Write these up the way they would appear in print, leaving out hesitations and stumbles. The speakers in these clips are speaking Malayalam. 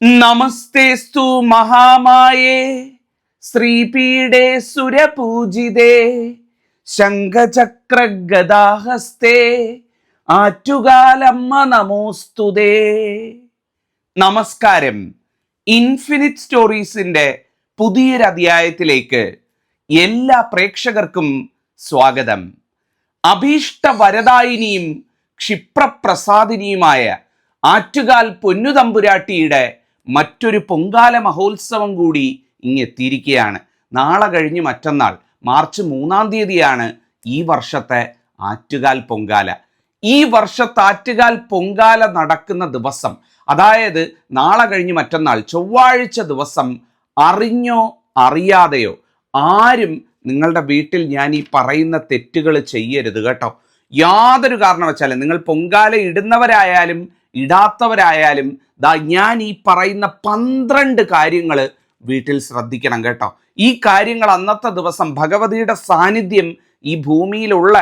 നമസ്തേസ്തു മഹാമായേ ശ്രീപീഠേ സുരപൂജിതേ ശംഖചക്രഗദാഹസ്തേ ആറ്റുകാലമ്മ നമോസ്തുതേ. നമസ്കാരം. ഇൻഫിനിറ്റ് സ്റ്റോറീസിന്റെ പുതിയൊരു അധ്യായത്തിലേക്ക് എല്ലാ പ്രേക്ഷകർക്കും സ്വാഗതം. അഭീഷ്ട വരദായിനിയും ക്ഷിപ്രപ്രസാദിനിയുമായ ആറ്റുകാൽ പൊന്നുതമ്പുരാട്ടിയുടെ മറ്റൊരു പൊങ്കാല മഹോത്സവം കൂടി ഇങ്ങെത്തിയിരിക്കുകയാണ്. നാളെ കഴിഞ്ഞ് മറ്റന്നാൾ മാർച്ച് 3-ാം തീയതിയാണ് ഈ വർഷത്തെ ആറ്റുകാൽ പൊങ്കാല. ഈ വർഷത്തെ ആറ്റുകാൽ പൊങ്കാല നടക്കുന്ന ദിവസം, അതായത് നാളെ കഴിഞ്ഞ് മറ്റന്നാൾ ചൊവ്വാഴ്ച ദിവസം, അറിഞ്ഞോ അറിയാതെയോ ആരും നിങ്ങളുടെ വീട്ടിൽ ഞാൻ ഈ പറയുന്ന തെറ്റുകൾ ചെയ്യരുത് കേട്ടോ. യാതൊരു കാരണവശാലും നിങ്ങൾ പൊങ്കാല ഇടുന്നവരായാലും ഇടാത്തവരായാലും ഞാൻ ഈ പറയുന്ന 12 കാര്യങ്ങൾ വീട്ടിൽ ശ്രദ്ധിക്കണം കേട്ടോ. ഈ കാര്യങ്ങൾ അന്നത്തെ ദിവസം ഭഗവതിയുടെ സാന്നിധ്യം ഈ ഭൂമിയിലുള്ള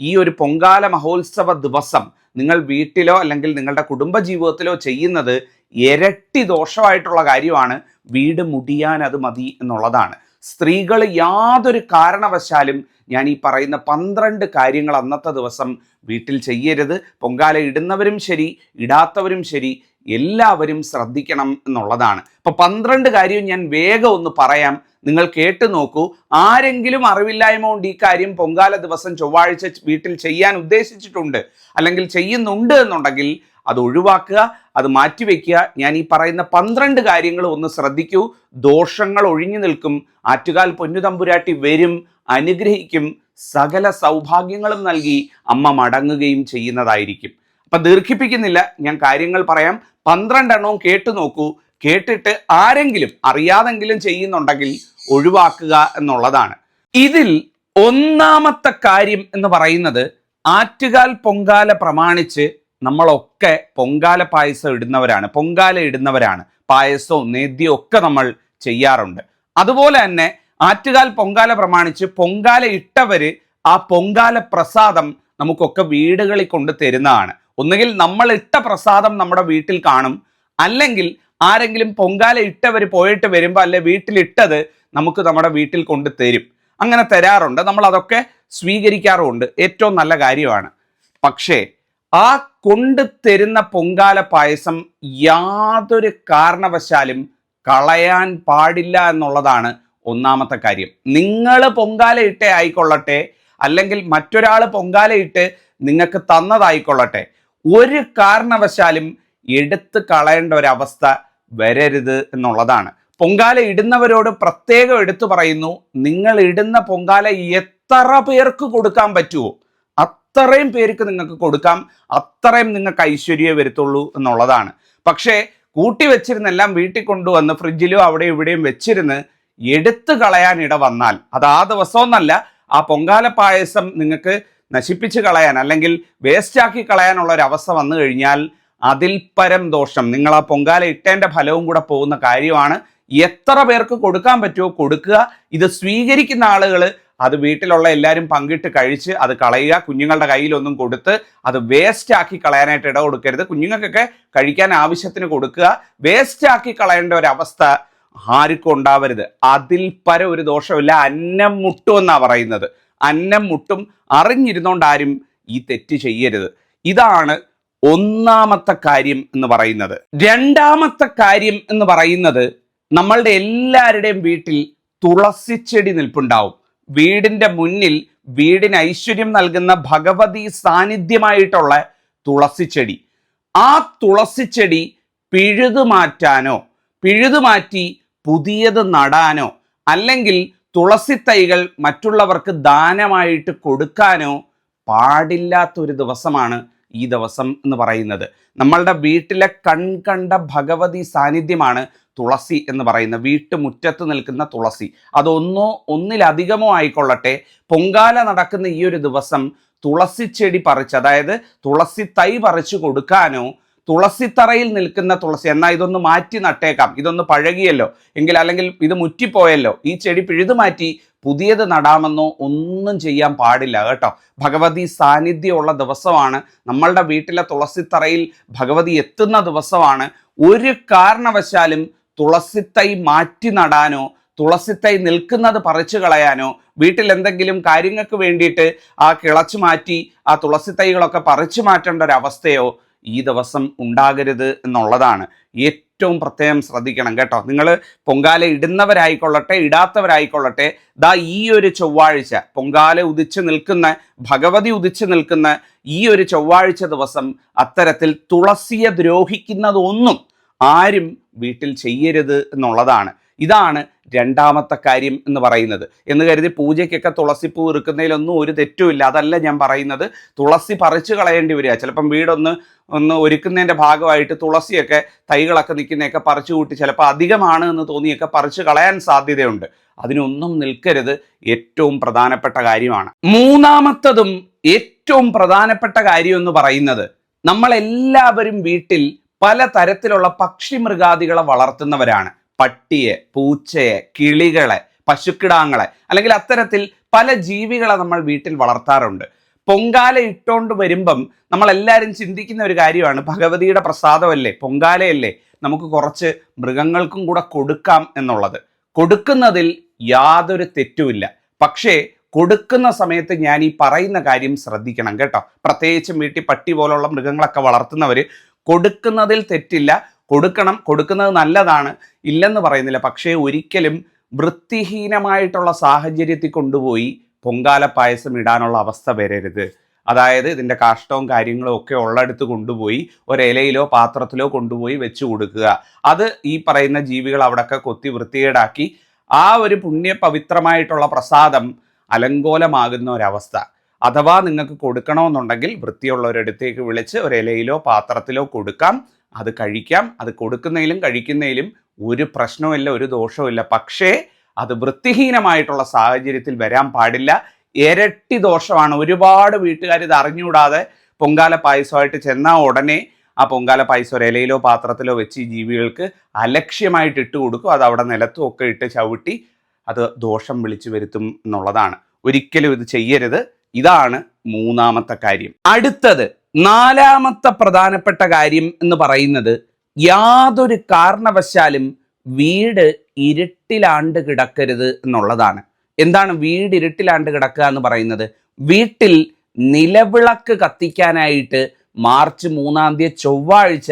ഈ ഒരു പൊങ്കാല മഹോത്സവ ദിവസം നിങ്ങൾ വീട്ടിലോ അല്ലെങ്കിൽ നിങ്ങളുടെ കുടുംബജീവിതത്തിലോ ചെയ്യുന്നത് ഇരട്ടി ദോഷമായിട്ടുള്ള കാര്യമാണ്. വീട് മുടിയാൻ അത് മതി എന്നുള്ളതാണ്. സ്ത്രീകൾ യാതൊരു കാരണവശാലും ഞാൻ ഈ പറയുന്ന 12 കാര്യങ്ങൾ അന്നത്തെ ദിവസം വീട്ടിൽ ചെയ്യരുത്. പൊങ്കാല ഇടുന്നവരും ശരി ഇടാത്തവരും ശരി എല്ലാവരും ശ്രദ്ധിക്കണം എന്നുള്ളതാണ്. അപ്പോൾ 12 കാര്യവും ഞാൻ വേഗം ഒന്ന് പറയാം, നിങ്ങൾ കേട്ടു നോക്കൂ. ആരെങ്കിലും അറിവില്ലായ്മ കൊണ്ട് ഈ കാര്യം പൊങ്കാല ദിവസം ചൊവ്വാഴ്ച വീട്ടിൽ ചെയ്യാൻ ഉദ്ദേശിച്ചിട്ടുണ്ട് അല്ലെങ്കിൽ ചെയ്യുന്നുണ്ട് എന്നുണ്ടെങ്കിൽ അത് ഒഴിവാക്കുക, അത് മാറ്റിവെക്കുക. ഞാൻ ഈ പറയുന്ന 12 കാര്യങ്ങൾ ഒന്ന് ശ്രദ്ധിക്കൂ. ദോഷങ്ങൾ ഒഴിഞ്ഞു നിൽക്കും. ആറ്റുകാൽ പൊന്നുതമ്പുരാട്ടി വരും, അനുഗ്രഹിക്കും, സകല സൗഭാഗ്യങ്ങളും നൽകി അമ്മ മടങ്ങുകയും ചെയ്യുന്നതായിരിക്കും. അപ്പം ദീർഘിപ്പിക്കുന്നില്ല, ഞാൻ കാര്യങ്ങൾ പറയാം. 12 എണ്ണവും കേട്ടു നോക്കൂ. കേട്ടിട്ട് ആരെങ്കിലും അറിയാതെങ്കിലും ചെയ്യുന്നുണ്ടെങ്കിൽ ഒഴിവാക്കുക എന്നുള്ളതാണ്. ഇതിൽ ഒന്നാമത്തെ കാര്യം എന്ന് പറയുന്നത്, ആറ്റുകാൽ പൊങ്കാല പ്രമാണിച്ച് നമ്മളൊക്കെ പൊങ്കാല പായസം ഇടുന്നവരാണ്, പൊങ്കാല ഇടുന്നവരാണ്. പായസവും നേദ്യവും ഒക്കെ നമ്മൾ ചെയ്യാറുണ്ട്. അതുപോലെ തന്നെ ആറ്റുകാൽ പൊങ്കാല പ്രമാണിച്ച് പൊങ്കാല ഇട്ടവര് ആ പൊങ്കാല പ്രസാദം നമുക്കൊക്കെ വീടുകളിൽ കൊണ്ട് തരുന്നതാണ്. ഒന്നുകിൽ നമ്മൾ ഇട്ട പ്രസാദം നമ്മുടെ വീട്ടിൽ കാണും, അല്ലെങ്കിൽ ആരെങ്കിലും പൊങ്കാല ഇട്ടവർ പോയിട്ട് വരുമ്പോൾ അല്ലെ വീട്ടിലിട്ടത് നമുക്ക് നമ്മുടെ വീട്ടിൽ കൊണ്ട് തരും. അങ്ങനെ തരാറുണ്ട്, നമ്മൾ അതൊക്കെ സ്വീകരിക്കാറുമുണ്ട്. ഏറ്റവും നല്ല കാര്യമാണ്. പക്ഷേ ആ കൊണ്ട് തരുന്ന പൊങ്കാല പായസം യാതൊരു കാരണവശാലും കളയാൻ പാടില്ല എന്നുള്ളതാണ് ഒന്നാമത്തെ കാര്യം. നിങ്ങൾ പൊങ്കാല ഇട്ടേ ആയിക്കൊള്ളട്ടെ, അല്ലെങ്കിൽ മറ്റൊരാൾ പൊങ്കാല ഇട്ട് നിങ്ങൾക്ക് തന്നതായിക്കൊള്ളട്ടെ, ഒരു കാരണവശാലും എടുത്ത് കളയേണ്ട ഒരവസ്ഥ വരരുത് എന്നുള്ളതാണ്. പൊങ്കാല ഇടുന്നവരോട് പ്രത്യേകം എടുത്തു പറയുന്നു, നിങ്ങൾ ഇടുന്ന പൊങ്കാല എത്ര പേർക്ക് കൊടുക്കാൻ പറ്റുമോ അത്രയും പേർക്ക് നിങ്ങൾക്ക് കൊടുക്കാം, അത്രയും നിങ്ങൾക്ക് ഐശ്വര്യം വരുത്തുള്ളൂ എന്നുള്ളതാണ്. പക്ഷേ കൂട്ടി വെച്ചിരുന്നെല്ലാം വീട്ടിൽ കൊണ്ടുവന്ന് ഫ്രിഡ്ജിലും അവിടെ ഇവിടെയും വെച്ചിരുന്ന് എടുത്തു കളയാൻ ഇട വന്നാൽ, അത് ആ ദിവസമൊന്നല്ല, ആ പൊങ്കാല പായസം നിങ്ങൾക്ക് നശിപ്പിച്ച് കളയാൻ അല്ലെങ്കിൽ വേസ്റ്റാക്കി കളയാനുള്ള ഒരു അവസ്ഥ വന്നു കഴിഞ്ഞാൽ അതിൽ പരം ദോഷം. നിങ്ങൾ ആ പൊങ്കാല ഇട്ടേൻ്റെ ഫലവും കൂടെ പോകുന്ന കാര്യമാണ്. എത്ര പേർക്ക് കൊടുക്കാൻ പറ്റുമോ കൊടുക്കുക. ഇത് സ്വീകരിക്കുന്ന ആളുകൾ അത് വീട്ടിലുള്ള എല്ലാവരും പങ്കിട്ട് കഴിച്ച് അത് കളയുക. കുഞ്ഞുങ്ങളുടെ കയ്യിലൊന്നും കൊടുത്ത് അത് വേസ്റ്റ് ആക്കി കളയാനായിട്ട് ഇട കൊടുക്കരുത്. കുഞ്ഞുങ്ങൾക്കൊക്കെ കഴിക്കാൻ ആവശ്യത്തിന് കൊടുക്കുക. വേസ്റ്റ് ആക്കി കളയേണ്ട ഒരവസ്ഥ ആർക്കും ഉണ്ടാവരുത്. അതിൽ പരം ഒരു ദോഷമില്ല. അന്നം മുട്ടുമെന്നാ പറയുന്നത്. അന്നം മുട്ടും. അറിഞ്ഞിരുന്നോണ്ട് ആരും ഈ തെറ്റ് ചെയ്യരുത്. ഇതാണ് ഒന്നാമത്തെ കാര്യം എന്ന് പറയുന്നത്. രണ്ടാമത്തെ കാര്യം എന്ന് പറയുന്നത്, നമ്മളുടെ എല്ലാവരുടെയും വീട്ടിൽ തുളസിച്ചെടി നിൽപ്പുണ്ടാവും. വീടിന്റെ മുന്നിൽ വീടിന് ഐശ്വര്യം നൽകുന്ന ഭഗവതി സാന്നിധ്യമായിട്ടുള്ള തുളസിച്ചെടി. ആ തുളസിച്ചെടി പിഴുതുമാറ്റി പുതിയത് നടാനോ അല്ലെങ്കിൽ തുളസി തൈകൾ മറ്റുള്ളവർക്ക് ദാനമായിട്ട് കൊടുക്കാനോ പാടില്ലാത്തൊരു ദിവസമാണ് ഈ ദിവസം എന്ന് പറയുന്നത്. നമ്മളുടെ വീട്ടിലെ കണ്ട ഭഗവതി സാന്നിധ്യമാണ് തുളസി എന്ന് പറയുന്നത്. വീട്ടുമുറ്റത്ത് നിൽക്കുന്ന തുളസി, ഒന്നിലധികമോ ആയിക്കൊള്ളട്ടെ, പൊങ്കാല നടക്കുന്ന ഈ ഒരു ദിവസം തുളസി ചെടി പറിച്ച്, അതായത് തുളസി തൈ പറിച്ചു കൊടുക്കാനോ, തുളസിത്തറയിൽ നിൽക്കുന്ന തുളസി, എന്നാൽ ഇതൊന്ന് മാറ്റി നട്ടേക്കാം, ഇതൊന്ന് പഴകിയല്ലോ എങ്കിൽ, അല്ലെങ്കിൽ ഇത് മുറ്റിപ്പോയല്ലോ, ഈ ചെടി പിഴുതു മാറ്റി പുതിയത് നടാമെന്നോ ഒന്നും ചെയ്യാൻ പാടില്ല കേട്ടോ. ഭഗവതി സാന്നിധ്യമുള്ള ദിവസമാണ്, നമ്മളുടെ വീട്ടിലെ തുളസിത്തറയിൽ ഭഗവതി എത്തുന്ന ദിവസമാണ്. ഒരു കാരണവശാലും തുളസിത്തൈ മാറ്റി നടാനോ തുളസിത്തൈ നിൽക്കുന്നത് പറിച്ചു കളയാനോ വീട്ടിൽ എന്തെങ്കിലും കാര്യങ്ങൾക്ക് വേണ്ടിയിട്ട് ആ കിളച്ചു മാറ്റി ആ തുളസിത്തൈകളൊക്കെ പറിച്ചു മാറ്റേണ്ട ഒരു അവസ്ഥയോ ഈ ദിവസം ഉണ്ടാകരുത് എന്നുള്ളതാണ് ഏറ്റവും പ്രത്യേകം ശ്രദ്ധിക്കണം കേട്ടോ. നിങ്ങൾ പൊങ്കാല ഇടുന്നവരായിക്കൊള്ളട്ടെ ഇടാത്തവരായിക്കൊള്ളട്ടെ, ദാ ഈ ഒരു ചൊവ്വാഴ്ച പൊങ്കാല ഉദിച്ചു നിൽക്കുന്ന ഭഗവതി ഉദിച്ചു നിൽക്കുന്ന ഈ ഒരു ചൊവ്വാഴ്ച ദിവസം അത്തരത്തിൽ തുളസിയെ ദ്രോഹിക്കുന്നതൊന്നും ആരും വീട്ടിൽ ചെയ്യരുത് എന്നുള്ളതാണ്. ഇതാണ് രണ്ടാമത്തെ കാര്യം എന്ന് പറയുന്നത്. എന്ന് കരുതി പൂജയ്ക്കൊക്കെ തുളസിപ്പൂ ഇറുക്കുന്നതിലൊന്നും ഒരു തെറ്റുമില്ല, അതല്ല ഞാൻ പറയുന്നത്. തുളസി പറിച്ചു കളയേണ്ടി വരിക, ചിലപ്പം വീടൊന്ന് ഒരുക്കുന്നതിൻ്റെ ഭാഗമായിട്ട് തുളസിയൊക്കെ തൈകളൊക്കെ നിൽക്കുന്നതൊക്കെ പറിച്ചു കൂട്ടി ചിലപ്പോൾ അധികമാണ് എന്ന് തോന്നിയൊക്കെ പറിച്ചു കളയാൻ സാധ്യതയുണ്ട്. അതിനൊന്നും നിൽക്കരുത്, ഏറ്റവും പ്രധാനപ്പെട്ട കാര്യമാണ്. മൂന്നാമത്തതും ഏറ്റവും പ്രധാനപ്പെട്ട കാര്യം എന്ന് പറയുന്നത്, നമ്മളെല്ലാവരും വീട്ടിൽ പല തരത്തിലുള്ള പക്ഷി മൃഗാദികളെ വളർത്തുന്നവരാണ്. പട്ടിയെ, പൂച്ചയെ, കിളികളെ, പശുക്കിടാങ്ങളെ, അല്ലെങ്കിൽ അത്തരത്തിൽ പല ജീവികളെ നമ്മൾ വീട്ടിൽ വളർത്താറുണ്ട്. പൊങ്കാല ഇട്ടുകൊണ്ട് വരുമ്പം നമ്മളെല്ലാവരും ചിന്തിക്കുന്ന ഒരു കാര്യമാണ്, ഭഗവതിയുടെ പ്രസാദമല്ലേ, പൊങ്കാലയല്ലേ, നമുക്ക് കുറച്ച് മൃഗങ്ങൾക്കും കൂടെ കൊടുക്കാം എന്നുള്ളത്. കൊടുക്കുന്നതിൽ യാതൊരു തെറ്റുമില്ല. പക്ഷേ കൊടുക്കുന്ന സമയത്ത് ഞാൻ ഈ പറയുന്ന കാര്യം ശ്രദ്ധിക്കണം കേട്ടോ. പ്രത്യേകിച്ചും വീട്ടിൽ പട്ടി പോലുള്ള മൃഗങ്ങളൊക്കെ വളർത്തുന്നവർ കൊടുക്കുന്നതിൽ തെറ്റില്ല, കൊടുക്കണം, കൊടുക്കുന്നത് നല്ലതാണ്, ഇല്ലെന്ന് പറയുന്നില്ല. പക്ഷേ ഒരിക്കലും വൃത്തിഹീനമായിട്ടുള്ള സാഹചര്യത്തിൽ കൊണ്ടുപോയി പൊങ്കാല പായസം ഇടാനുള്ള അവസ്ഥ വരരുത്. അതായത് ഇതിൻ്റെ കാഷ്ടവും കാര്യങ്ങളും ഒക്കെ ഉള്ളടുത്ത് കൊണ്ടുപോയി ഒരിലയിലോ പാത്രത്തിലോ കൊണ്ടുപോയി വെച്ച് കൊടുക്കുക. അത് ഈ പറയുന്ന ജീവികൾ അവിടെയൊക്കെ കൊത്തി വൃത്തികേടാക്കി ആ ഒരു പുണ്യ പവിത്രമായിട്ടുള്ള പ്രസാദം അലങ്കോലമാകുന്ന ഒരവസ്ഥ. അഥവാ നിങ്ങൾക്ക് കൊടുക്കണമെന്നുണ്ടെങ്കിൽ വൃത്തിയുള്ളവരടുത്തേക്ക് വിളിച്ച് ഒരിലയിലോ പാത്രത്തിലോ കൊടുക്കാം, അത് കഴിക്കാം. അത് കൊടുക്കുന്നതിലും കഴിക്കുന്നതിലും ഒരു പ്രശ്നവുമില്ല, ഒരു ദോഷവുമില്ല. പക്ഷേ അത് വൃത്തിഹീനമായിട്ടുള്ള സാഹചര്യത്തിൽ വരാൻ പാടില്ല. ഇരട്ടി ദോഷമാണ്. ഒരുപാട് വീട്ടുകാർ ഇത് അറിഞ്ഞുകൂടാതെ പൊങ്കാല പായസമായിട്ട് ചെന്നാൽ ഉടനെ ആ പൊങ്കാല പായസം ഒരിലയിലോ പാത്രത്തിലോ വെച്ച് ഈ ജീവികൾക്ക് അലക്ഷ്യമായിട്ട് ഇട്ട് കൊടുക്കും. അത് അവിടെ നിലത്തും ഒക്കെ ഇട്ട് ചവിട്ടി അത് ദോഷം വിളിച്ചു വരുത്തും എന്നുള്ളതാണ്. ഒരിക്കലും ഇത് ചെയ്യരുത്. ഇതാണ് മൂന്നാമത്തെ കാര്യം. അടുത്തത് നാലാമത്തെ പ്രധാനപ്പെട്ട കാര്യം എന്ന് പറയുന്നത്, യാതൊരു കാരണവശാലും വീട് ഇരുട്ടിലാണ്ട് കിടക്കരുത് എന്നുള്ളതാണ്. എന്താണ് വീട് ഇരുട്ടിലാണ്ട് കിടക്കുക എന്ന് പറയുന്നത്? വീട്ടിൽ നിലവിളക്ക് കത്തിക്കാനായിട്ട് മാർച്ച് 3-ാം തീയതി ചൊവ്വാഴ്ച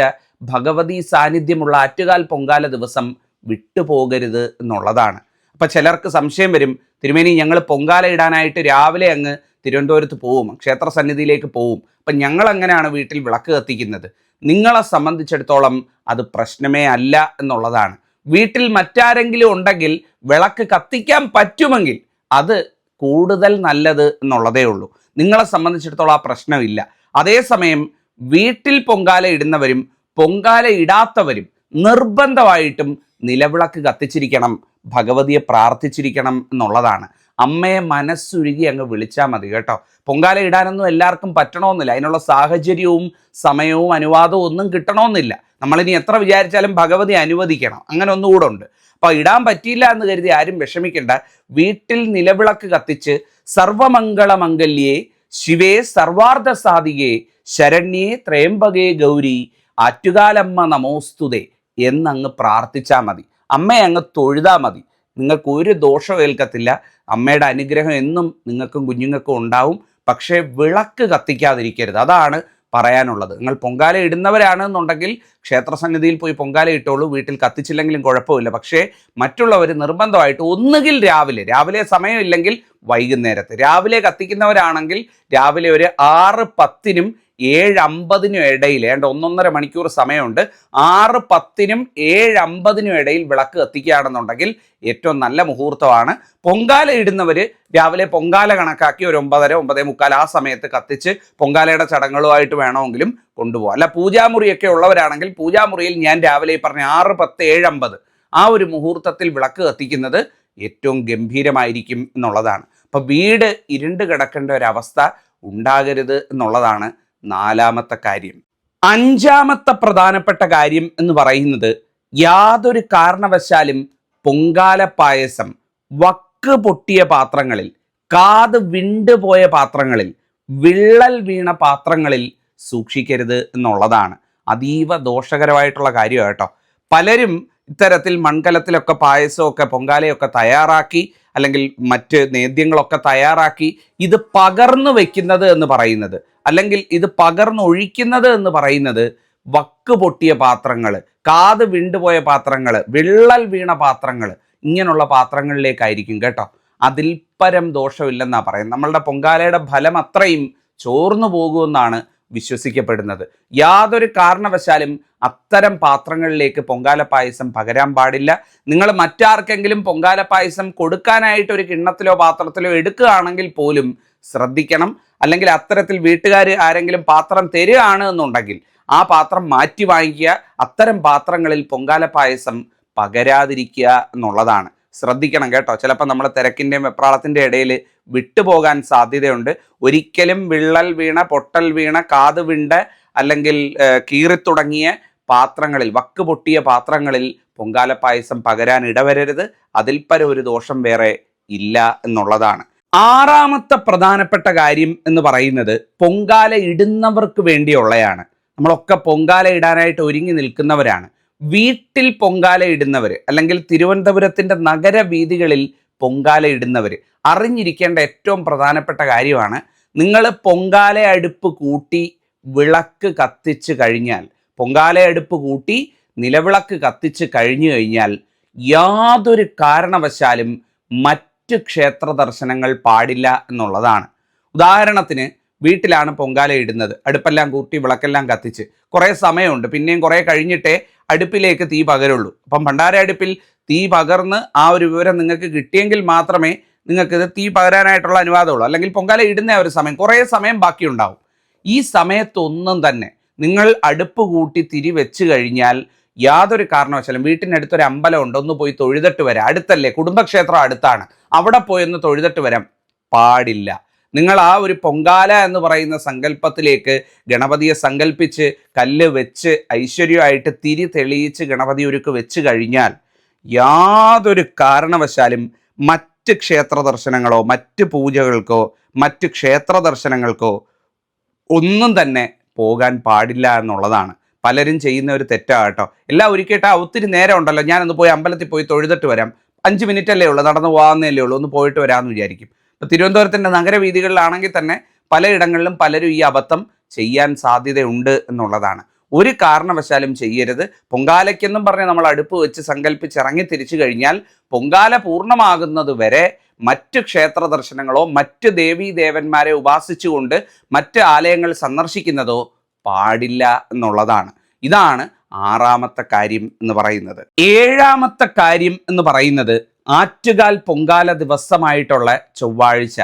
ഭഗവതി സാന്നിധ്യമുള്ള ആറ്റുകാൽ പൊങ്കാല ദിവസം വിട്ടുപോകരുത് എന്നുള്ളതാണ്. അപ്പം ചിലർക്ക് സംശയം വരും, തിരുമേനി ഞങ്ങൾ പൊങ്കാല ഇടാനായിട്ട് രാവിലെ അങ്ങ് തിരുവനന്തപുരത്ത് പോവും, ക്ഷേത്ര സന്നിധിയിലേക്ക് പോവും, അപ്പം ഞങ്ങൾ എങ്ങനെയാണ് വീട്ടിൽ വിളക്ക് കത്തിക്കുന്നത്? നിങ്ങളെ സംബന്ധിച്ചിടത്തോളം അത് പ്രശ്നമേ അല്ല എന്നുള്ളതാണ്. വീട്ടിൽ മറ്റാരെങ്കിലും ഉണ്ടെങ്കിൽ വിളക്ക് കത്തിക്കാൻ പറ്റുമെങ്കിൽ അത് കൂടുതൽ നല്ലത് എന്നുള്ളതേ ഉള്ളൂ. നിങ്ങളെ സംബന്ധിച്ചിടത്തോളം ആ പ്രശ്നമില്ല. അതേസമയം വീട്ടിൽ പൊങ്കാല ഇടുന്നവരും പൊങ്കാല ഇടാത്തവരും നിർബന്ധമായിട്ടും നിലവിളക്ക് കത്തിച്ചിരിക്കണം, ഭഗവതിയെ പ്രാർത്ഥിച്ചിരിക്കണം എന്നുള്ളതാണ്. അമ്മയെ മനസ്സുരുകി അങ്ങ് വിളിച്ചാൽ മതി കേട്ടോ. പൊങ്കാല ഇടാനൊന്നും എല്ലാവർക്കും പറ്റണമെന്നില്ല, അതിനുള്ള സാഹചര്യവും സമയവും അനുവാദവും ഒന്നും കിട്ടണമെന്നില്ല. നമ്മളിനി എത്ര വിചാരിച്ചാലും ഭഗവതി അനുവദിക്കണം, അങ്ങനെ ഒന്നുകൂടെ ഉണ്ട്. അപ്പോൾ ഇടാൻ പറ്റിയില്ല എന്ന് കരുതി ആരും വിഷമിക്കേണ്ട. വീട്ടിൽ നിലവിളക്ക് കത്തിച്ച് സർവമംഗളമംഗല്യേ ശിവേ സർവാർദ്ധ സാധികേ ശരണ്യേ ത്രയംബകേ ഗൗരി ആറ്റുകാലമ്മ നമോസ്തുതേ എന്നങ്ങ് പ്രാർത്ഥിച്ചാൽ മതി. അമ്മയെ അങ്ങ് തൊഴുതാൽ മതി. നിങ്ങൾക്ക് ഒരു ദോഷം ഏൽക്കത്തില്ല. അമ്മയുടെ അനുഗ്രഹം എന്നും നിങ്ങൾക്കും കുഞ്ഞുങ്ങൾക്കും ഉണ്ടാവും. പക്ഷേ വിളക്ക് കത്തിക്കാതിരിക്കരുത്, അതാണ് പറയാനുള്ളത്. നിങ്ങൾ പൊങ്കാല ഇടുന്നവരാണെന്നുണ്ടെങ്കിൽ ക്ഷേത്രസന്നിധിയിൽ പോയി പൊങ്കാല ഇട്ടോളൂ, വീട്ടിൽ കത്തിച്ചില്ലെങ്കിലും കുഴപ്പമില്ല. പക്ഷേ മറ്റുള്ളവർ നിർബന്ധമായിട്ട് ഒന്നുകിൽ രാവിലെ സമയമില്ലെങ്കിൽ വൈകുന്നേരത്ത്, രാവിലെ കത്തിക്കുന്നവരാണെങ്കിൽ രാവിലെ ഒരു 6:10-നും 7:50-നും ഇടയിൽ, ഏണ്ട 1.5 മണിക്കൂർ സമയമുണ്ട്. 6:10-നും 7:50-നും ഇടയിൽ വിളക്ക് കത്തിക്കുകയാണെന്നുണ്ടെങ്കിൽ ഏറ്റവും നല്ല മുഹൂർത്തമാണ്. പൊങ്കാല ഇടുന്നവർ രാവിലെ പൊങ്കാല കണക്കാക്കി ഒരു 9:30, 9:45 ആ സമയത്ത് കത്തിച്ച് പൊങ്കാലയുടെ ചടങ്ങുകളുമായിട്ട് വേണമെങ്കിലും കൊണ്ടുപോകാം. അല്ല പൂജാമുറിയൊക്കെ ഉള്ളവരാണെങ്കിൽ പൂജാമുറിയിൽ ഞാൻ രാവിലെ പറഞ്ഞ 6:10, 7:50 ആ ഒരു മുഹൂർത്തത്തിൽ വിളക്ക് കത്തിക്കുന്നത് ഏറ്റവും ഗംഭീരമായിരിക്കും എന്നുള്ളതാണ്. അപ്പം വീട് ഇരുണ്ട് കിടക്കേണ്ട ഒരവസ്ഥ ഉണ്ടാകരുത് എന്നുള്ളതാണ് നാലാമത്തെ കാര്യം. അഞ്ചാമത്തെ പ്രധാനപ്പെട്ട കാര്യം എന്ന് പറയുന്നത്, യാതൊരു കാരണവശാലും പൊങ്കാല പായസം വക്ക് പൊട്ടിയ പാത്രങ്ങളിൽ, കാത് വിണ്ടുപോയ പാത്രങ്ങളിൽ, വിള്ളൽ വീണ പാത്രങ്ങളിൽ സൂക്ഷിക്കരുത് എന്നുള്ളതാണ്. അതീവ ദോഷകരമായിട്ടുള്ള കാര്യമാണ് കേട്ടോ. പലരും ഇത്തരത്തിൽ മൺകലത്തിലൊക്കെ പായസമൊക്കെ പൊങ്കാലയൊക്കെ തയ്യാറാക്കി, അല്ലെങ്കിൽ മറ്റ് നേദ്യങ്ങളൊക്കെ തയ്യാറാക്കി ഇത് പകർന്നു വെക്കുന്നത് എന്ന് പറയുന്നത്, അല്ലെങ്കിൽ ഇത് പകർന്നൊഴിക്കുന്നത് എന്ന് പറയുന്നത് വക്ക് പൊട്ടിയ പാത്രങ്ങൾ, കാത് വിണ്ടുപോയ പാത്രങ്ങൾ, വിള്ളൽ വീണ പാത്രങ്ങൾ, ഇങ്ങനെയുള്ള പാത്രങ്ങളിലേക്കായിരിക്കും കേട്ടോ. അതിൽ പരം ദോഷമില്ലെന്നാ പറയുന്നത്. നമ്മളുടെ പൊങ്കാലയുടെ ഫലം അത്രയും ചോർന്നു പോകുമെന്നാണ് വിശ്വസിക്കപ്പെടുന്നത്. യാതൊരു കാരണവശാലും അത്തരം പാത്രങ്ങളിലേക്ക് പൊങ്കാല പായസം പകരാൻ പാടില്ല. നിങ്ങൾ മറ്റാർക്കെങ്കിലും പൊങ്കാല പായസം കൊടുക്കാനായിട്ട് ഒരു കിണ്ണത്തിലോ പാത്രത്തിലോ എടുക്കുകയാണെങ്കിൽ പോലും ശ്രദ്ധിക്കണം. അല്ലെങ്കിൽ അത്തരത്തിൽ വീട്ടുകാർ ആരെങ്കിലും പാത്രം തരികയാണ് എന്നുണ്ടെങ്കിൽ ആ പാത്രം മാറ്റി വാങ്ങിക്കുക. അത്തരം പാത്രങ്ങളിൽ പൊങ്കാല പായസം പകരാതിരിക്കുക എന്നുള്ളതാണ്. ശ്രദ്ധിക്കണം കേട്ടോ. ചിലപ്പോൾ നമ്മൾ തിരക്കിൻ്റെയും വെപ്രാളത്തിൻ്റെ ഇടയിൽ വിട്ടുപോകാൻ സാധ്യതയുണ്ട്. ഒരിക്കലും വിള്ളൽ വീണ, പൊട്ടൽ വീണ, കാത് വിണ്ട അല്ലെങ്കിൽ കീറിത്തുടങ്ങിയ പാത്രങ്ങളിൽ, വക്ക് പൊട്ടിയ പാത്രങ്ങളിൽ പൊങ്കാല പായസം പകരാൻ ഇടവരരുത്. അതിൽ പരം ഒരു ദോഷം വേറെ ഇല്ല എന്നുള്ളതാണ്. ആറാമത്തെ പ്രധാനപ്പെട്ട കാര്യം എന്ന് പറയുന്നത് പൊങ്കാല ഇടുന്നവർക്ക് വേണ്ടിയുള്ളതാണ്. നമ്മളൊക്കെ പൊങ്കാല ഇടാനായിട്ട് ഒരുങ്ങി നിൽക്കുന്നവരാണ്. വീട്ടിൽ പൊങ്കാല ഇടുന്നവർ, അല്ലെങ്കിൽ തിരുവനന്തപുരത്തിൻ്റെ നഗരവീഥികളിൽ പൊങ്കാല ഇടുന്നവർ അറിഞ്ഞിരിക്കേണ്ട ഏറ്റവും പ്രധാനപ്പെട്ട കാര്യമാണ്, നിങ്ങൾ പൊങ്കാല അടുപ്പ് കൂട്ടി വിളക്ക് കത്തിച്ച് കഴിഞ്ഞാൽ, പൊങ്കാല അടുപ്പ് കൂട്ടി നിലവിളക്ക് കത്തിച്ച് കഴിഞ്ഞു കഴിഞ്ഞാൽ യാതൊരു കാരണവശാലും മറ്റ് ക്ഷേത്ര ദർശനങ്ങൾ പാടില്ല എന്നുള്ളതാണ്. ഉദാഹരണത്തിന്, വീട്ടിലാണ് പൊങ്കാല ഇടുന്നത്, അടുപ്പെല്ലാം കൂട്ടി വിളക്കെല്ലാം കത്തിച്ച് കുറേ സമയമുണ്ട്, പിന്നെയും കുറേ കഴിഞ്ഞിട്ടേ അടുപ്പിലേക്ക് തീ പകരുള്ളൂ. അപ്പം ഭണ്ഡാര അടുപ്പിൽ തീ പകർന്ന് ആ ഒരു വിവരം നിങ്ങൾക്ക് കിട്ടിയെങ്കിൽ മാത്രമേ നിങ്ങൾക്കിത് തീ പകരാനായിട്ടുള്ള അനുവാദമുള്ളൂ. അല്ലെങ്കിൽ പൊങ്കാല ഇടുന്ന ഒരു സമയം, കുറേ സമയം ബാക്കിയുണ്ടാവും. ഈ സമയത്തൊന്നും തന്നെ നിങ്ങൾ അടുപ്പ് കൂട്ടി തിരി വെച്ച് കഴിഞ്ഞാൽ യാതൊരു കാരണവശാലും, വീട്ടിനടുത്തൊരു അമ്പലമുണ്ട്, ഒന്ന് പോയി തൊഴുതിട്ട് വരാം, അടുത്തല്ലേ, കുടുംബക്ഷേത്രം അടുത്താണ്, അവിടെ പോയി ഒന്ന് തൊഴുതിട്ട് വരാം, പാടില്ല. നിങ്ങൾ ആ ഒരു പൊങ്കാല എന്ന് പറയുന്ന സങ്കല്പത്തിലേക്ക് ഗണപതിയെ സങ്കല്പിച്ച് കല്ല് വെച്ച് ഐശ്വര്യമായിട്ട് തിരി തെളിയിച്ച് ഗണപതി ഒരുക്ക് വെച്ച് കഴിഞ്ഞാൽ യാതൊരു കാരണവശാലും മറ്റ് ക്ഷേത്ര ദർശനങ്ങളോ മറ്റ് പൂജകൾക്കോ മറ്റ് ക്ഷേത്ര ദർശനങ്ങൾക്കോ ഒന്നും തന്നെ പോകാൻ പാടില്ല എന്നുള്ളതാണ്. പലരും ചെയ്യുന്ന ഒരു തെറ്റാട്ടോ. എല്ലാം ഒരുക്കിയിട്ട് ഒത്തിരി നേരം ഉണ്ടല്ലോ, ഞാനൊന്ന് പോയി അമ്പലത്തിൽ പോയി തൊഴുതിട്ട് വരാം, 5 മിനിറ്റല്ലേ ഉള്ളൂ, നടന്നു പോകാവുന്നതല്ലേ ഉള്ളൂ, ഒന്ന് പോയിട്ട് വരാമെന്ന് വിചാരിക്കും. ഇപ്പോൾ തിരുവനന്തപുരത്തിൻ്റെ നഗരവീഥികളിലാണെങ്കിൽ തന്നെ പലയിടങ്ങളിലും പലരും ഈ അബദ്ധം ചെയ്യാൻ സാധ്യതയുണ്ട് എന്നുള്ളതാണ്. ഒരു കാരണവശാലും ചെയ്യരുത്. പൊങ്കാലയ്ക്കെന്നും പറഞ്ഞ് നമ്മൾ അടുപ്പ് വെച്ച് സങ്കല്പിച്ച് ഇറങ്ങി തിരിച്ചു കഴിഞ്ഞാൽ പൊങ്കാല പൂർണ്ണമാകുന്നത് വരെ മറ്റ് ക്ഷേത്ര ദർശനങ്ങളോ മറ്റ് ദേവീ ദേവന്മാരെ ഉപാസിച്ചുകൊണ്ട് മറ്റ് ആലയങ്ങൾ സന്ദർശിക്കുന്നതോ പാടില്ല എന്നുള്ളതാണ്. ഇതാണ് ആറാമത്തെ കാര്യം എന്ന് പറയുന്നത്. ഏഴാമത്തെ കാര്യം എന്ന് പറയുന്നത്, ആറ്റുകാൽ പൊങ്കാല ദിവസമായിട്ടുള്ള ചൊവ്വാഴ്ച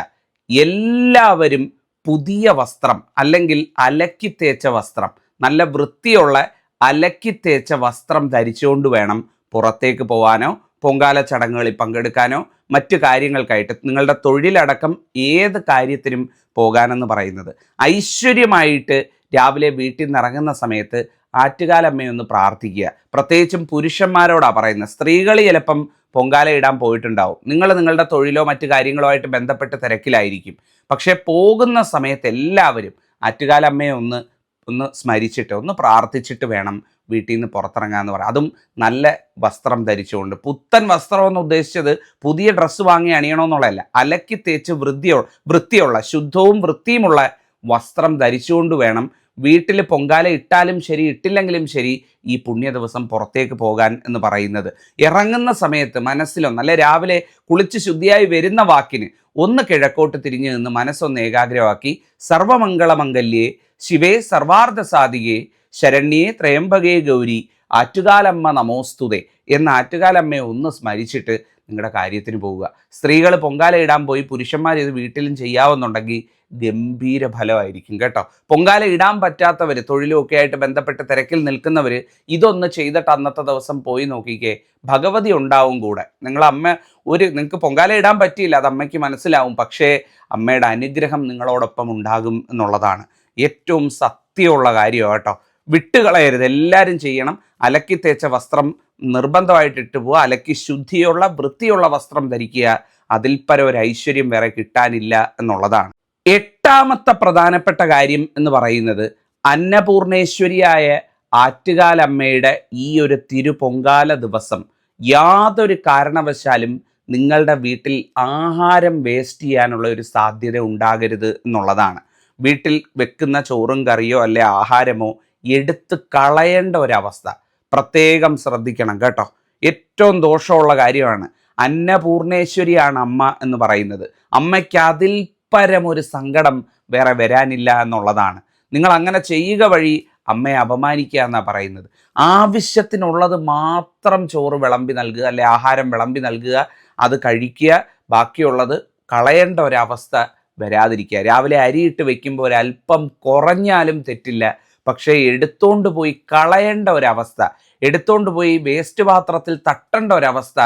എല്ലാവരും പുതിയ വസ്ത്രം അല്ലെങ്കിൽ അലക്കി തേച്ച വസ്ത്രം, നല്ല വൃത്തിയുള്ള അലക്കി തേച്ച വസ്ത്രം ധരിച്ചുകൊണ്ട് വേണം പുറത്തേക്ക് പോകാനോ പൊങ്കാല ചടങ്ങുകളിൽ പങ്കെടുക്കാനോ മറ്റു കാര്യങ്ങൾക്കായിട്ട്, നിങ്ങളുടെ തൊഴിലടക്കം ഏത് കാര്യത്തിനും പോകാനെന്ന് പറയുന്നത്. ഐശ്വര്യമായിട്ട് രാവിലെ വീട്ടിൽ നിന്ന് ഇറങ്ങുന്ന സമയത്ത് ആറ്റുകാലമ്മയൊന്ന് പ്രാർത്ഥിക്കുക. പ്രത്യേകിച്ചും പുരുഷന്മാരോടാണ് പറയുന്നത്. സ്ത്രീകൾ ചിലപ്പം പൊങ്കാല ഇടാൻ പോയിട്ടുണ്ടാവും, നിങ്ങൾ നിങ്ങളുടെ തൊഴിലോ മറ്റു കാര്യങ്ങളോ ആയിട്ട് ബന്ധപ്പെട്ട് തിരക്കിലായിരിക്കും. പക്ഷേ പോകുന്ന സമയത്ത് എല്ലാവരും ആറ്റുകാലമ്മയെ ഒന്ന് സ്മരിച്ചിട്ട് ഒന്ന് പ്രാർത്ഥിച്ചിട്ട് വേണം വീട്ടിൽ നിന്ന് പുറത്തിറങ്ങാമെന്ന് പറയാം. അതും നല്ല വസ്ത്രം ധരിച്ചുകൊണ്ട്. പുത്തൻ വസ്ത്രം എന്ന് ഉദ്ദേശിച്ചത് പുതിയ ഡ്രസ്സ് വാങ്ങി അണിയണമെന്നുള്ളതല്ല, അലക്കി തേച്ച് വൃത്തിയുള്ള ശുദ്ധവും വൃത്തിയുമുള്ള വസ്ത്രം ധരിച്ചുകൊണ്ട് വേണം വീട്ടിൽ പൊങ്കാല ഇട്ടാലും ശരി ഇട്ടില്ലെങ്കിലും ശരി ഈ പുണ്യ ദിവസം പുറത്തേക്ക് പോകാൻ എന്ന് പറയുന്നത്. ഇറങ്ങുന്ന സമയത്ത് മനസ്സിലൊന്ന്, അല്ലെ രാവിലെ കുളിച്ച് ശുദ്ധിയായി വരുന്ന വാക്കിന് ഒന്ന് കിഴക്കോട്ട് തിരിഞ്ഞു നിന്ന് മനസ്സൊന്ന് ഏകാഗ്രമാക്കി സർവമംഗളമംഗല്യേ ശിവേ സർവാർദ്ധ സാധികേ ശരണ്യേ ത്രയംബകേ ഗൗരി ആറ്റുകാലമ്മ നമോസ്തുതേ എന്ന ആറ്റുകാലമ്മയെ ഒന്ന് സ്മരിച്ചിട്ട് നിങ്ങളുടെ കാര്യത്തിന് പോവുക. സ്ത്രീകൾ പൊങ്കാല ഇടാൻ പോയി പുരുഷന്മാർ ഇത് വീട്ടിലും ചെയ്യാവുന്നുണ്ടെങ്കിൽ ഗംഭീര ഫലമായിരിക്കും കേട്ടോ. പൊങ്കാല ഇടാൻ പറ്റാത്തവർ, തൊഴിലുമൊക്കെ ആയിട്ട് ബന്ധപ്പെട്ട് തിരക്കിൽ നിൽക്കുന്നവർ ഇതൊന്ന് ചെയ്തിട്ട് അന്നത്തെ ദിവസം പോയി നോക്കിക്കേ, ഭഗവതി ഉണ്ടാവും കൂടെ. നിങ്ങൾക്ക് പൊങ്കാല ഇടാൻ പറ്റിയില്ല, അത് അമ്മയ്ക്ക് മനസ്സിലാവും, പക്ഷേ അമ്മയുടെ അനുഗ്രഹം നിങ്ങളോടൊപ്പം ഉണ്ടാകും എന്നുള്ളതാണ് ഏറ്റവും സത്യമുള്ള കാര്യം കേട്ടോ. വിട്ടുകളയരുത്, എല്ലാവരും ചെയ്യണം. അലക്കി തേച്ച വസ്ത്രം നിർബന്ധമായിട്ട് ഇട്ട് പോവുക, അലക്കി ശുദ്ധിയുള്ള വൃത്തിയുള്ള വസ്ത്രം ധരിക്കുക, അതിൽ പരം ഒരു ഐശ്വര്യം വേറെ കിട്ടാനില്ല എന്നുള്ളതാണ്. എട്ടാമത്തെ പ്രധാനപ്പെട്ട കാര്യം എന്ന് പറയുന്നത് അന്നപൂർണേശ്വരിയായ ആറ്റുകാലമ്മയുടെ ഈ ഒരു തിരുപൊങ്കാല ദിവസം യാതൊരു കാരണവശാലും നിങ്ങളുടെ വീട്ടിൽ ആഹാരം വേസ്റ്റ് ചെയ്യാനുള്ള ഒരു സാധ്യത ഉണ്ടാകരുത് എന്നുള്ളതാണ്. വീട്ടിൽ വെക്കുന്ന ചോറും കറിയോ അല്ലെ ആഹാരമോ എടുത്ത് കളയേണ്ട ഒരവസ്ഥ പ്രത്യേകം ശ്രദ്ധിക്കണം കേട്ടോ. ഏറ്റവും ദോഷമുള്ള കാര്യമാണ്. അന്നപൂർണേശ്വരിയാണ് അമ്മ എന്ന് പറയുന്നത്. അമ്മയ്ക്ക് അതിൽ പരം ഒരു സങ്കടം വേറെ വരാനില്ല എന്നുള്ളതാണ്. നിങ്ങൾ അങ്ങനെ ചെയ്യുക വഴി അമ്മയെ അപമാനിക്കുക എന്നാണ് പറയുന്നത്. ആവശ്യത്തിനുള്ളത് മാത്രം ചോറ് വിളമ്പി നൽകുക, അല്ലെ ആഹാരം വിളമ്പി നൽകുക, അത് കഴിക്കുക, ബാക്കിയുള്ളത് കളയേണ്ട ഒരവസ്ഥ വരാതിരിക്കുക. രാവിലെ അരിയിട്ട് വെക്കുമ്പോൾ ഒരല്പം കുറഞ്ഞാലും തെറ്റില്ല, പക്ഷേ എടുത്തോണ്ട് പോയി കളയേണ്ട ഒരവസ്ഥ, എടുത്തോണ്ട് പോയി വേസ്റ്റ് പാത്രത്തിൽ തട്ടേണ്ട ഒരവസ്ഥ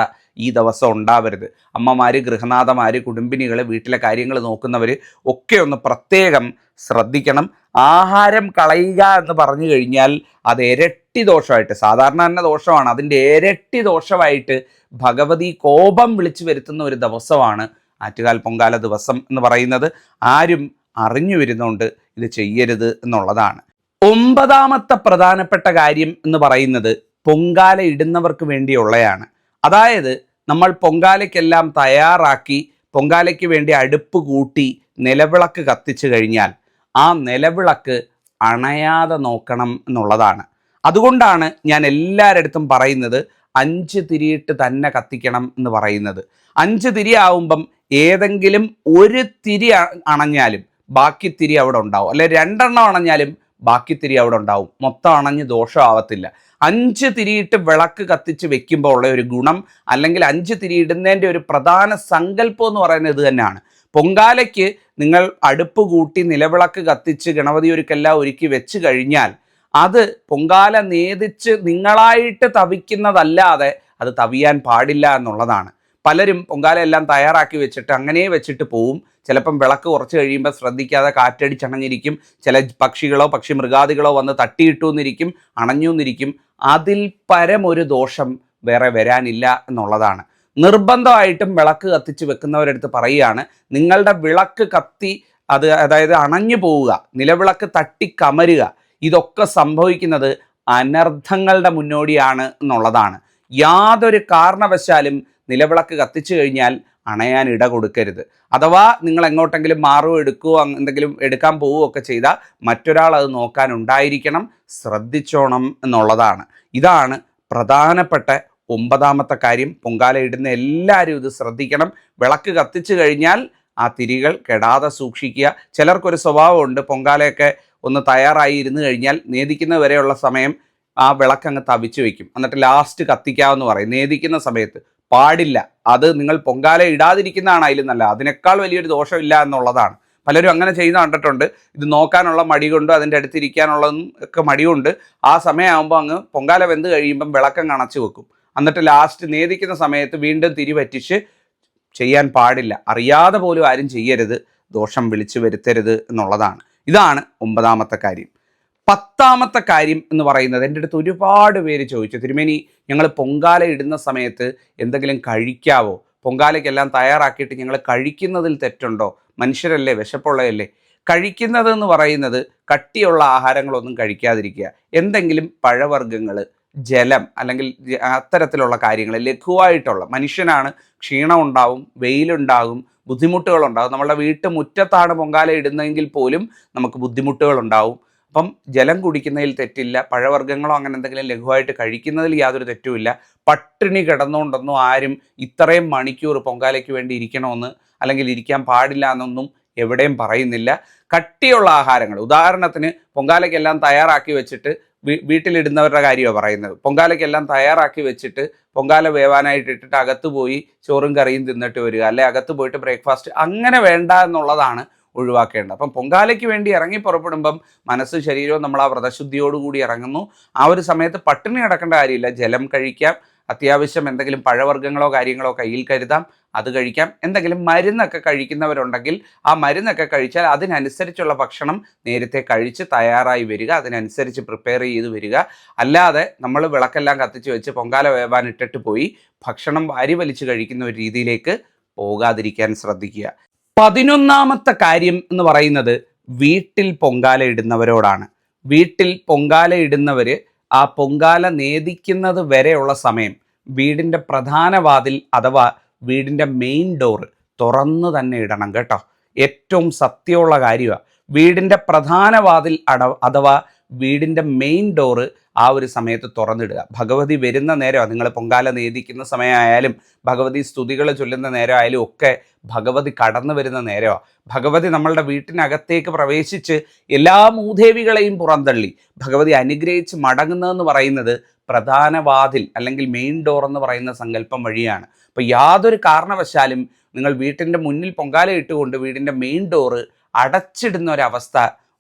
ഈ ദിവസം ഉണ്ടാവരുത്. അമ്മമാര്, ഗൃഹനാഥമാര്, കുടുംബിനികൾ, വീട്ടിലെ കാര്യങ്ങൾ നോക്കുന്നവർ ഒക്കെ ഒന്ന് പ്രത്യേകം ശ്രദ്ധിക്കണം. ആഹാരം കളയുക എന്ന് പറഞ്ഞു കഴിഞ്ഞാൽ അത് ഇരട്ടി ദോഷമായിട്ട്, സാധാരണ തന്നെ ദോഷമാണ്, അതിൻ്റെ ഇരട്ടി ദോഷമായിട്ട് ഭഗവതി കോപം വിളിച്ചു വരുത്തുന്ന ഒരു ദിവസമാണ് ആറ്റുകാൽ പൊങ്കാല ദിവസം എന്ന് പറയുന്നത്. ആരും അറിഞ്ഞു വരുന്നുണ്ട് ഇത് ചെയ്യരുത് എന്നുള്ളതാണ്. ഒമ്പതാമത്തെ പ്രധാനപ്പെട്ട കാര്യം എന്ന് പറയുന്നത് പൊങ്കാല ഇടുന്നവർക്ക് വേണ്ടിയുള്ളതാണ്. അതായത് നമ്മൾ പൊങ്കാലയ്ക്കെല്ലാം തയ്യാറാക്കി പൊങ്കാലയ്ക്ക് വേണ്ടി അടുപ്പ് കൂട്ടി നിലവിളക്ക് കത്തിച്ചു കഴിഞ്ഞാൽ ആ നിലവിളക്ക് അണയാതെ നോക്കണം എന്നുള്ളതാണ്. അതുകൊണ്ടാണ് ഞാൻ എല്ലാവരുടെ അടുത്തും പറയുന്നത് 5 തിരിയിട്ട് തന്നെ കത്തിക്കണം എന്ന് പറയുന്നത്. 5 തിരി ആവുമ്പം ഏതെങ്കിലും ഒരു തിരി അണഞ്ഞാലും ബാക്കി തിരി അവിടെ ഉണ്ടാവും, അല്ലെ 2 എണ്ണം അണഞ്ഞാലും ബാക്കി തിരി അവിടെ ഉണ്ടാവും, മൊത്തം അണഞ്ഞ് ദോഷമാവത്തില്ല. 5 തിരിയിട്ട് വിളക്ക് കത്തിച്ച് വെക്കുമ്പോൾ ഉള്ള ഒരു ഗുണം, അല്ലെങ്കിൽ 5 തിരി ഇടുന്നതിൻ്റെ ഒരു പ്രധാന സങ്കല്പം എന്ന് പറയുന്നത് ഇത് തന്നെയാണ്. പൊങ്കാലയ്ക്ക് നിങ്ങൾ അടുപ്പ് കൂട്ടി നിലവിളക്ക് കത്തിച്ച് ഗണപതി ഒരുക്കെല്ലാം ഒരുക്കി വെച്ച് കഴിഞ്ഞാൽ അത് പൊങ്കാല നേദിച്ച് നിങ്ങളായിട്ട് തവിക്കുന്നതല്ലാതെ അത് തവിയാൻ പാടില്ല എന്നുള്ളതാണ്. പലരും പൊങ്കാല എല്ലാം തയ്യാറാക്കി വെച്ചിട്ട് അങ്ങനെ വെച്ചിട്ട് പോവും. ചിലപ്പം വിളക്ക് കുറച്ച് കഴിയുമ്പോൾ ശ്രദ്ധിക്കാതെ കാറ്റടിച്ചണഞ്ഞിരിക്കും, ചില പക്ഷികളോ പക്ഷി മൃഗാദികളോ വന്ന് തട്ടിയിട്ടു എന്നിരിക്കും, അണഞ്ഞു എന്നിരിക്കും. അതിൽ പരം ഒരു ദോഷം വേറെ വരാനില്ല എന്നുള്ളതാണ്. നിർബന്ധമായിട്ടും വിളക്ക് കത്തിച്ച് വെക്കുന്നവരടുത്ത് പറയുകയാണ്, നിങ്ങളുടെ വിളക്ക് കത്തി അതായത് അണഞ്ഞു പോവുക, നിലവിളക്ക് തട്ടിക്കമരുക, ഇതൊക്കെ സംഭവിക്കുന്നത് അനർത്ഥങ്ങളുടെ മുന്നോടിയാണ് എന്നുള്ളതാണ്. യാതൊരു കാരണവശാലും നിലവിളക്ക് കത്തിച്ചു കഴിഞ്ഞാൽ അണയാൻ ഇട കൊടുക്കരുത്. അഥവാ നിങ്ങൾ എങ്ങോട്ടെങ്കിലും മാറുകയോ എടുക്കുകയോ എന്തെങ്കിലും എടുക്കാൻ പോവുകയോ ഒക്കെ ചെയ്താൽ മറ്റൊരാൾ അത് നോക്കാൻ ഉണ്ടായിരിക്കണം, ശ്രദ്ധിച്ചോണം എന്നുള്ളതാണ്. ഇതാണ് പ്രധാനപ്പെട്ട 9ാമത്തെ കാര്യം. പൊങ്കാല ഇടുന്ന എല്ലാവരും ഇത് ശ്രദ്ധിക്കണം. വിളക്ക് കത്തിച്ചു കഴിഞ്ഞാൽ ആ തിരികൾ കെടാതെ സൂക്ഷിക്കുക. ചിലർക്കൊരു സ്വഭാവമുണ്ട്, പൊങ്കാലയൊക്കെ ഒന്ന് തയ്യാറായി ഇരുന്ന് കഴിഞ്ഞാൽ നേദിക്കുന്ന വരെയുള്ള സമയം ആ വിളക്കങ്ങ് തവിച്ചു വയ്ക്കും, എന്നിട്ട് ലാസ്റ്റ് കത്തിക്കാമെന്ന് പറയും. നേദിക്കുന്ന സമയത്ത് പാടില്ല. അത് നിങ്ങൾ പൊങ്കാല ഇടാതിരിക്കുന്നതാണ് അതിലും നല്ല, അതിനേക്കാൾ വലിയൊരു ദോഷമില്ല എന്നുള്ളതാണ്. പലരും അങ്ങനെ ചെയ്യുന്ന കണ്ടിട്ടുണ്ട്. ഇത് നോക്കാനുള്ള മടി കൊണ്ട്, അതിൻ്റെ അടുത്തിരിക്കാനുള്ളതും ഒക്കെ മടിയുണ്ട്. ആ സമയമാകുമ്പോൾ അങ്ങ് പൊങ്കാല വെന്ത് കഴിയുമ്പം വിളക്കം അണച്ചു വെക്കും, എന്നിട്ട് ലാസ്റ്റ് നേദിക്കുന്ന സമയത്ത് വീണ്ടും തിരിവറ്റിച്ച് ചെയ്യാൻ പാടില്ല. അറിയാതെ പോലും ആരും ചെയ്യരുത്, ദോഷം വിളിച്ചു വരുത്തരുത് എന്നുള്ളതാണ്. ഇതാണ് 9ാമത്തെ കാര്യം. 10ാമത്തെ കാര്യം എന്ന് പറയുന്നത്, എൻ്റെ അടുത്ത് ഒരുപാട് പേര് ചോദിച്ചു, തിരുമേനി ഞങ്ങൾ പൊങ്കാല ഇടുന്ന സമയത്ത് എന്തെങ്കിലും കഴിക്കാവോ? പൊങ്കാലയ്ക്കെല്ലാം തയ്യാറാക്കിയിട്ട് ഞങ്ങൾ കഴിക്കുന്നതിൽ തെറ്റുണ്ടോ? മനുഷ്യരല്ലേ, വിശപ്പുള്ളതല്ലേ. കഴിക്കുന്നത് എന്ന് പറയുന്നത് കട്ടിയുള്ള ആഹാരങ്ങളൊന്നും കഴിക്കാതിരിക്കുക, എന്തെങ്കിലും പഴവർഗ്ഗങ്ങൾ, ജലം, അല്ലെങ്കിൽ അത്തരത്തിലുള്ള കാര്യങ്ങൾ ലഘുവായിട്ടുള്ള. മനുഷ്യനാണ്, ക്ഷീണം ഉണ്ടാവും, വെയിലുണ്ടാകും, ബുദ്ധിമുട്ടുകളുണ്ടാകും. നമ്മളുടെ വീട്ടുമുറ്റത്താണ് പൊങ്കാല ഇടുന്നതെങ്കിൽ പോലും നമുക്ക് ബുദ്ധിമുട്ടുകളുണ്ടാവും. അപ്പം ജലം കുടിക്കുന്നതിൽ തെറ്റില്ല, പഴവർഗ്ഗങ്ങളോ അങ്ങനെ എന്തെങ്കിലും ലഘുവായിട്ട് കഴിക്കുന്നതിൽ യാതൊരു തെറ്റുമില്ല. പട്ടിണി കിടന്നുകൊണ്ടൊന്നും ആരും ഇത്രയും മണിക്കൂർ പൊങ്കാലയ്ക്ക് വേണ്ടി ഇരിക്കണമെന്ന് അല്ലെങ്കിൽ ഇരിക്കാൻ പാടില്ല എന്നൊന്നും എവിടെയും പറയുന്നില്ല. കട്ടിയുള്ള ആഹാരങ്ങൾ, ഉദാഹരണത്തിന് പൊങ്കാലയ്ക്കെല്ലാം തയ്യാറാക്കി വെച്ചിട്ട് വീട്ടിലിടുന്നവരുടെ കാര്യമാണ് പറയുന്നത്. പൊങ്കാലയ്ക്കെല്ലാം തയ്യാറാക്കി വെച്ചിട്ട് പൊങ്കാല വേവാനായിട്ട് ഇട്ടിട്ട് അകത്ത് പോയി ചോറും കറിയും തിന്നിട്ട് വരിക, അല്ലെ അകത്ത് പോയിട്ട് ബ്രേക്ക്ഫാസ്റ്റ്, അങ്ങനെ വേണ്ട എന്നുള്ളതാണ് ഒഴിവാക്കേണ്ടത്. അപ്പം പൊങ്കാലയ്ക്ക് വേണ്ടി ഇറങ്ങി പുറപ്പെടുമ്പം മനസ്സ് ശരീരവും നമ്മൾ ആ വ്രതശുദ്ധിയോടുകൂടി ഇറങ്ങുന്നു. ആ ഒരു സമയത്ത് പട്ടിണി കിടക്കേണ്ട കാര്യമില്ല. ജലം കഴിക്കാം, അത്യാവശ്യം എന്തെങ്കിലും പഴവർഗ്ഗങ്ങളോ കാര്യങ്ങളോ കയ്യിൽ കരുതാം, അത് കഴിക്കാം. എന്തെങ്കിലും മരുന്നൊക്കെ കഴിക്കുന്നവരുണ്ടെങ്കിൽ ആ മരുന്നൊക്കെ കഴിച്ചാൽ അതിനനുസരിച്ചുള്ള ഭക്ഷണം നേരത്തെ കഴിച്ച് തയ്യാറായി വരിക, അതിനനുസരിച്ച് പ്രിപ്പയർ ചെയ്ത് വരിക. അല്ലാതെ നമ്മൾ വിളക്കെല്ലാം കത്തിച്ച് വെച്ച് പൊങ്കാല വേവാൻ ഇട്ടിട്ട് പോയി ഭക്ഷണം വാരി വലിച്ച് കഴിക്കുന്ന ഒരു രീതിയിലേക്ക് പോകാതിരിക്കാൻ ശ്രദ്ധിക്കുക. 11ാമത്തെ കാര്യം എന്ന് പറയുന്നത് വീട്ടിൽ പൊങ്കാല ഇടുന്നവരോടാണ്. വീട്ടിൽ പൊങ്കാല ഇടുന്നവർ ആ പൊങ്കാല നേദിക്കുന്നത് വരെയുള്ള സമയം വീടിൻ്റെ പ്രധാന വാതിൽ അഥവാ വീടിൻ്റെ മെയിൻ ഡോർ തുറന്നു തന്നെ ഇടണം കേട്ടോ. ഏറ്റവും സത്യമുള്ള കാര്യമാണ്. വീടിൻ്റെ പ്രധാന വാതിൽ അഥവാ വീടിൻ്റെ മെയിൻ ഡോറ് ആ ഒരു സമയത്ത് തുറന്നിടുക. ഭഗവതി വരുന്ന നേരമാണ്, നിങ്ങൾ പൊങ്കാല നേദിക്കുന്ന സമയമായാലും ഭഗവതി സ്തുതികൾ ചൊല്ലുന്ന നേരമായാലും ഒക്കെ ഭഗവതി കടന്നു വരുന്ന നേരമാണ്. ഭഗവതി നമ്മളുടെ വീട്ടിനകത്തേക്ക് പ്രവേശിച്ച് എല്ലാ മൂദേവികളെയും പുറന്തള്ളി ഭഗവതി അനുഗ്രഹിച്ച് മടങ്ങുന്നതെന്ന് പറയുന്നത് പ്രധാന വാതിൽ അല്ലെങ്കിൽ മെയിൻ ഡോർ എന്ന് പറയുന്ന സങ്കല്പം വഴിയാണ്. അപ്പോൾ യാതൊരു കാരണവശാലും നിങ്ങൾ വീട്ടിൻ്റെ മുന്നിൽ പൊങ്കാല ഇട്ടുകൊണ്ട് വീടിൻ്റെ മെയിൻ ഡോറ് അടച്ചിടുന്ന ഒരവസ്ഥ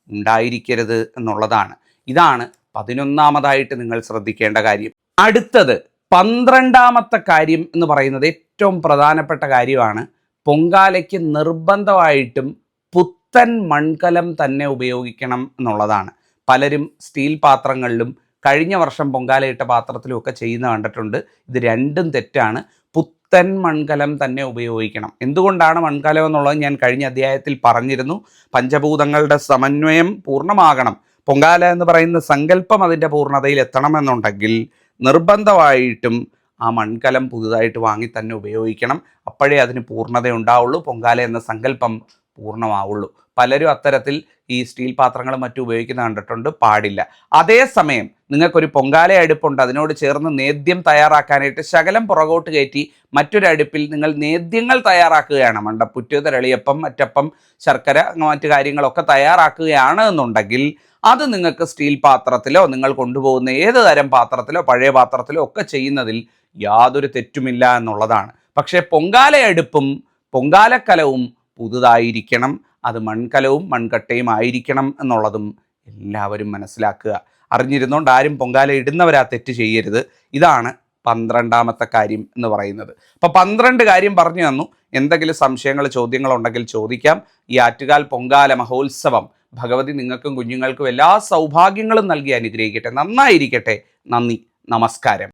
ഉണ്ടായിരിക്കരുത് എന്നുള്ളതാണ്. ഇതാണ് 11ാമതായിട്ട് നിങ്ങൾ ശ്രദ്ധിക്കേണ്ട കാര്യം. അടുത്തത് 12ാമത്തെ കാര്യം എന്ന് പറയുന്നത് ഏറ്റവും പ്രധാനപ്പെട്ട കാര്യമാണ്. പൊങ്കാലയ്ക്ക് നിർബന്ധമായിട്ടും പുത്തൻ മൺകലം തന്നെ ഉപയോഗിക്കണം എന്നുള്ളതാണ്. പലരും സ്റ്റീൽ പാത്രങ്ങളിലും കഴിഞ്ഞ വർഷം പൊങ്കാലയിട്ട പാത്രത്തിലും ഒക്കെ ചെയ്യുന്ന കണ്ടിട്ടുണ്ട്. ഇത് രണ്ടും തെറ്റാണ്. പുത്തൻ മൺകലം തന്നെ ഉപയോഗിക്കണം. എന്തുകൊണ്ടാണ് മൺകലം എന്നുള്ളത് ഞാൻ കഴിഞ്ഞ അധ്യായത്തിൽ പറഞ്ഞിരുന്നു. പഞ്ചഭൂതങ്ങളുടെ സമന്വയം പൂർണ്ണമാകണം, പൊങ്കാല എന്ന് പറയുന്ന സങ്കല്പം അതിൻ്റെ പൂർണ്ണതയിൽ എത്തണമെന്നുണ്ടെങ്കിൽ നിർബന്ധമായിട്ടും ആ മൺകലം പുതുതായിട്ട് വാങ്ങി തന്നെ ഉപയോഗിക്കണം. അപ്പോഴേ അതിന് പൂർണ്ണത ഉണ്ടാവുള്ളൂ, പൊങ്കാല എന്ന സങ്കല്പം പൂർണ്ണമാവുള്ളൂ. പലരും അത്തരത്തിൽ ഈ സ്റ്റീൽ പാത്രങ്ങളും മറ്റും ഉപയോഗിക്കുന്ന കണ്ടിട്ടുണ്ട്. പാടില്ല. അതേസമയം നിങ്ങൾക്കൊരു പൊങ്കാല അടുപ്പുണ്ട്, അതിനോട് ചേർന്ന് നേദ്യം തയ്യാറാക്കാനായിട്ട് ശകലം പുറകോട്ട് കയറ്റി മറ്റൊരു അടുപ്പിൽ നിങ്ങൾ നേദ്യങ്ങൾ തയ്യാറാക്കുകയാണ്, മണ്ടപ്പുറ്റ്, തരളിയപ്പം, മറ്റപ്പം, ശർക്കര, മറ്റു കാര്യങ്ങളൊക്കെ തയ്യാറാക്കുകയാണ് എന്നുണ്ടെങ്കിൽ അത് നിങ്ങൾക്ക് സ്റ്റീൽ പാത്രത്തിലോ നിങ്ങൾ കൊണ്ടുപോകുന്ന ഏത് തരം പാത്രത്തിലോ പഴയ പാത്രത്തിലോ ഒക്കെ ചെയ്യുന്നതിൽ യാതൊരു തെറ്റുമില്ല എന്നുള്ളതാണ്. പക്ഷേ പൊങ്കാല അടുപ്പും പൊങ്കാലക്കലവും പുതുതായിരിക്കണം, അത് മൺകലവും മൺകട്ടയും ആയിരിക്കണം എന്നുള്ളതും എല്ലാവരും മനസ്സിലാക്കുക. അറിഞ്ഞിരുന്നോണ്ട് ആരും പൊങ്കാല ഇടുന്നവരാ തെറ്റ് ചെയ്യരുത്. ഇതാണ് 12ാമത്തെ കാര്യം എന്ന് പറയുന്നത്. അപ്പോൾ 12 കാര്യം പറഞ്ഞു തന്നു. എന്തെങ്കിലും സംശയങ്ങൾ ചോദ്യങ്ങളുണ്ടെങ്കിൽ ചോദിക്കാം. ഈ ആറ്റുകാൽ പൊങ്കാല മഹോത്സവം ഭഗവതി നിങ്ങൾക്കും കുഞ്ഞുങ്ങൾക്കും എല്ലാ സൗഭാഗ്യങ്ങളും നൽകി അനുഗ്രഹിക്കട്ടെ. നന്നായിരിക്കട്ടെ. നന്ദി, നമസ്കാരം.